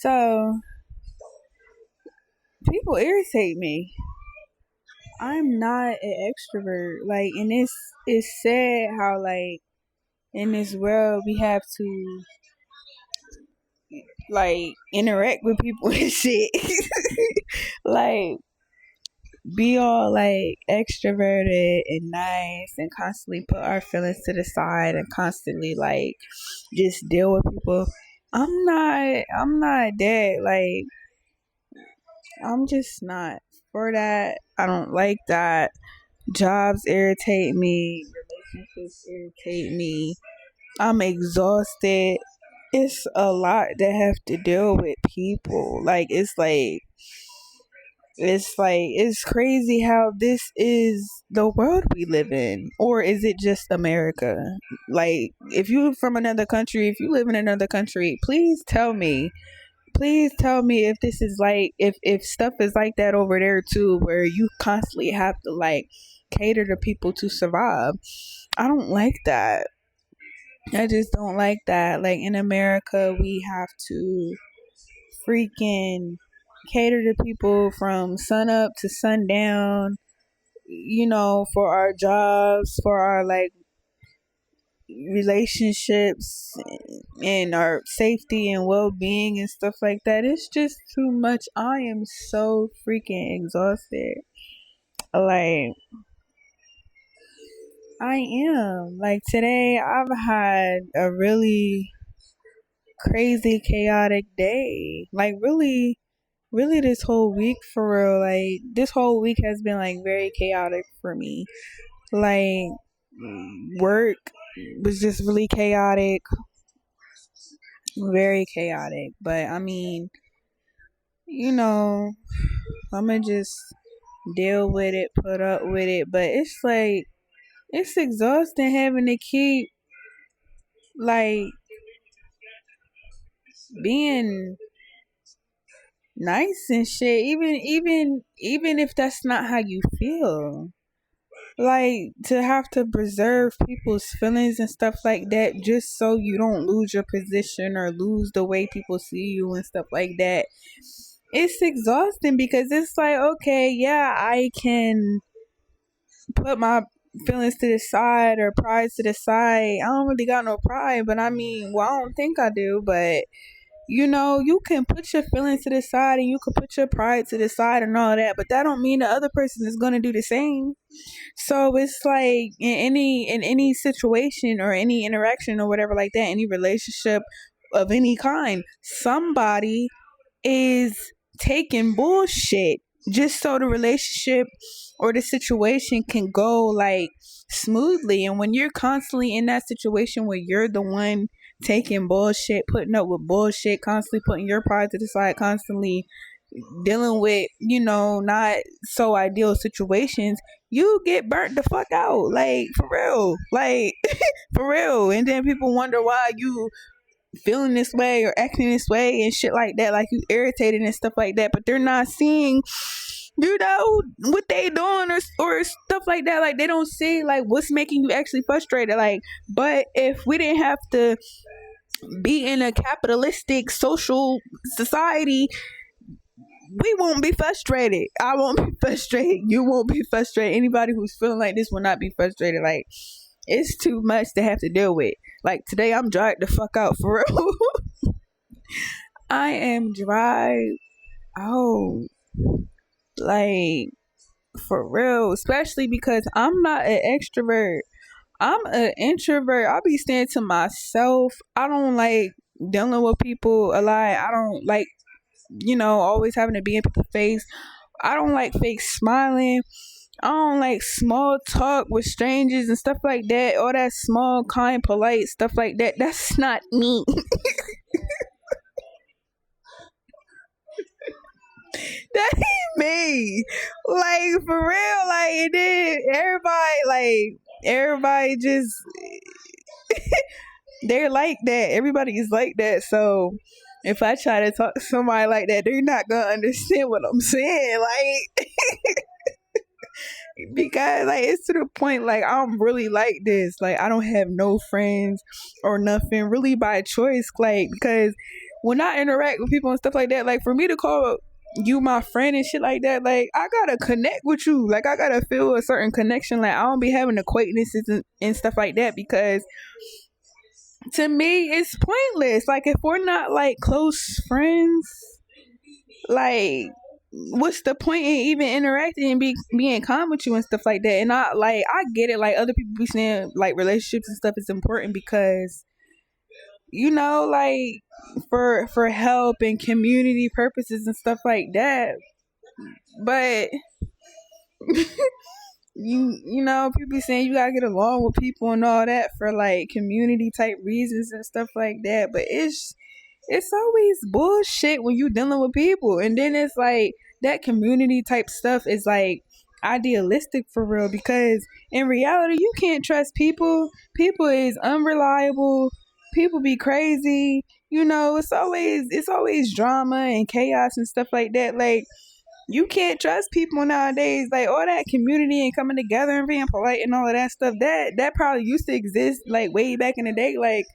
So people irritate me. I'm not an extrovert. And it's sad how in this world we have to interact with people and shit. like be all extroverted and nice and constantly put our feelings to the side and constantly just deal with people. I'm not that. I'm just not for that. I don't like that. Jobs irritate me. Relationships irritate me. I'm exhausted. It's a lot to have to deal with people. It's crazy how this is the world we live in. Or is it just America? If you from another country, if you live in another country, please tell me if this is if stuff is like that over there too, where you constantly have to cater to people to survive. I don't like that. I just don't like that. In America, we have to freaking cater to people from sun up to sundown, for our jobs, for our relationships and our safety and well-being and stuff like that. It's just too much. I am so freaking exhausted. Like I am. Today I've had a really crazy chaotic day. Really this whole week for real. This whole week has been very chaotic for me. Like work was just really chaotic, very chaotic. But I mean, you know, I'm gonna just deal with it, put up with it. But it's exhausting having to keep like being nice and shit, even if that's not how you feel. To have to preserve people's feelings and stuff like that just so you don't lose your position or lose the way people see you and stuff like that. It's exhausting because it's okay, yeah, I can put my feelings to the side or pride to the side. I don't really got no pride, but I mean, well, I don't think I do, but you can put your feelings to the side and you can put your pride to the side and all that, but that don't mean the other person is going to do the same. So it's in any situation or any interaction or whatever like that, any relationship of any kind, somebody is taking bullshit just so the relationship or the situation can go smoothly. And when you're constantly in that situation where you're the one taking bullshit, putting up with bullshit, constantly putting your pride to the side, constantly dealing with not so ideal situations, you get burnt the fuck out, for real, for real. And then people wonder why you feeling this way or acting this way and shit like that, you irritated and stuff like that, but they're not seeing what they doing or stuff like that. They don't see what's making you actually frustrated. But if we didn't have to be in a capitalistic social society, we won't be frustrated. I won't be frustrated. You won't be frustrated. Anybody who's feeling like this will not be frustrated. It's too much to have to deal with. Today I'm dry the fuck out for real. I am dry out. For real. Especially because I'm not an extrovert. I'm an introvert. I'll be staying to myself. I don't like dealing with people a lot. I don't like always having to be in people's face. I don't like fake smiling. I don't like small talk with strangers and stuff like that. All that small, kind, polite stuff like that. That's not me. That ain't me. For real. And then everybody just they're like that. Everybody is like that. So if I try to talk to somebody like that, they're not gonna understand what I'm saying. Because it's to the point I'm really like this. I don't have no friends or nothing really by choice. Because when I interact with people and stuff like that, like for me to call you my friend and shit like that, like I gotta connect with you. Like I gotta feel a certain connection. Like I don't be having acquaintances and stuff like that because to me it's pointless. Like if we're not like close friends, like what's the point in even interacting and being calm with you and stuff like that? And I get it, like other people be saying like relationships and stuff is important because like for help and community purposes and stuff like that. But people be saying you gotta get along with people and all that for like community type reasons and stuff like that. But it's always bullshit when you dealing with people. And then it's like that community type stuff is like idealistic for real because in reality you can't trust people. People is unreliable. People be crazy. It's always drama and chaos and stuff like that. Like you can't trust people nowadays. Like all that community and coming together and being polite and all of that stuff, that probably used to exist like way back in the day. Like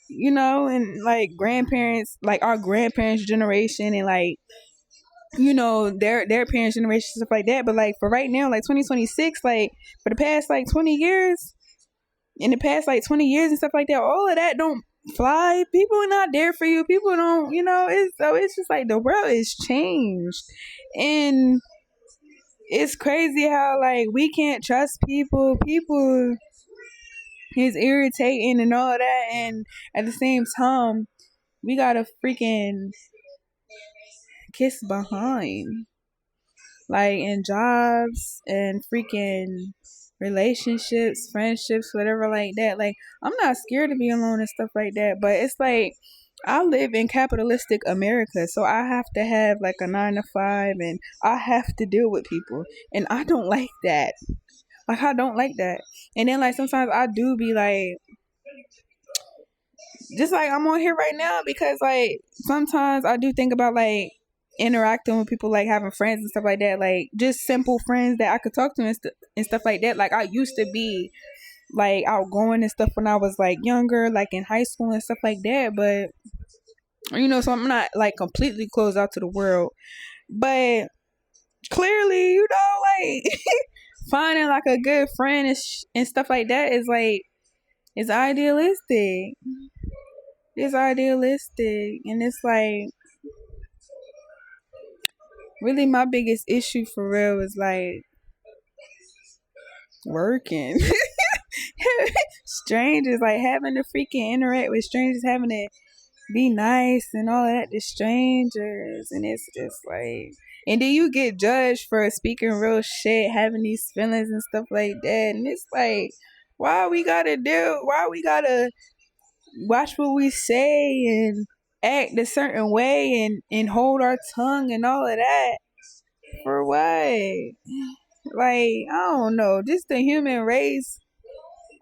and like grandparents, like our grandparents' generation, and like their parents' generation, stuff like that. But like for right now, like 2026, like for the past like 20 years, in the past like 20 years and stuff like that, all of that don't fly. People are not there for you. People don't, it's just like the world is changed, and it's crazy how like we can't trust people. People is irritating and all that, and at the same time we gotta freaking kiss behind, like in jobs and freaking relationships, friendships, whatever like that. Like I'm not scared to be alone and stuff like that, but it's like I live in capitalistic America, so I have to have like a 9 to 5, and I have to deal with people, and I don't like that. Like I don't like that. And then like sometimes I do be like, just like I'm on here right now because like sometimes I do think about like interacting with people, like having friends and stuff like that, like just simple friends that I could talk to and stuff like that. Like I used to be like outgoing and stuff when I was like younger, like in high school and stuff like that. But so I'm not like completely closed out to the world. But clearly, like finding like a good friend and stuff like that is like it's idealistic. It's idealistic, and it's like really my biggest issue for real is like working. Strangers, like having to freaking interact with strangers, having to be nice and all of that to strangers, and it's just like, and then you get judged for speaking real shit, having these feelings and stuff like that, and it's like, why we gotta watch what we say and act a certain way and hold our tongue and all of that for what? Like I don't know, just the human race.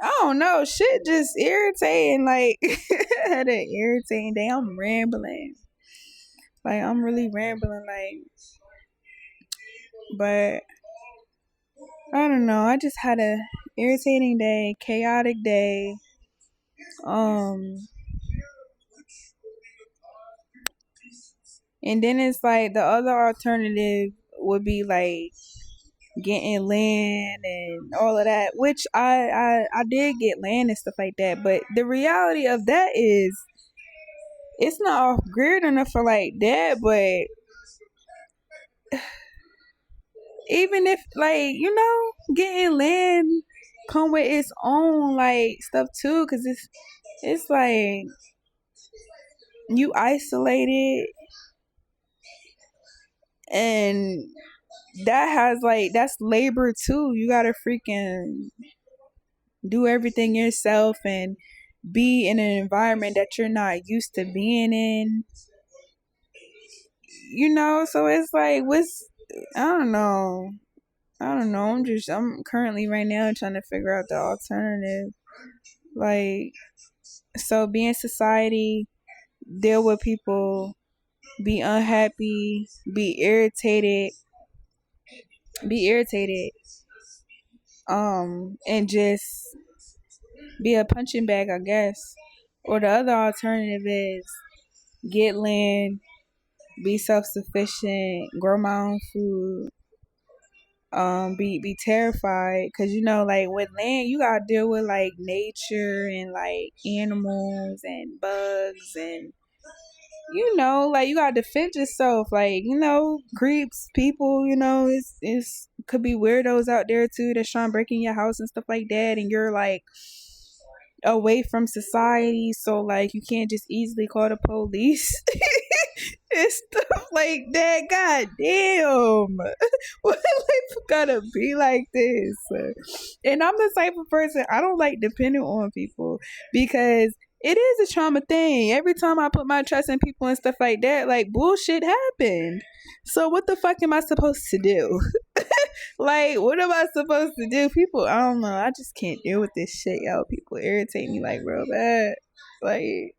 I don't know, shit just irritating. Like had an irritating day. I'm rambling. Like I'm really rambling. Like, but I don't know. I just had a irritating day, chaotic day. Um, and then it's like the other alternative would be like getting land and all of that, which I did get land and stuff like that. But the reality of that is it's not off grid enough for like that. But even if like getting land come with its own like stuff too, because it's like you isolated, and that has like that's labor too. You gotta freaking do everything yourself and be in an environment that you're not used to being in. So it's like I don't know. I'm currently right now trying to figure out the alternative. Like, so be in society, deal with people, be unhappy, be irritated, and just be a punching bag, I guess. Or the other alternative is get land, be self sufficient, grow my own food, be terrified, because you know, like with land you gotta deal with like nature and like animals and bugs, and you know, like you gotta defend yourself, like, you know, creeps, people, you know, it's could be weirdos out there too that's trying to break in your house and stuff like that, and you're like away from society, so like you can't just easily call the police and stuff like that. God damn. Why life gotta be like this? And I'm the type of person, I don't like depending on people, because it is a trauma thing. Every time I put my trust in people and stuff like that, like bullshit happened. So what the fuck am I supposed to do? Like, what am I supposed to do? People, I don't know. I just can't deal with this shit, yo. People irritate me like real bad. Like,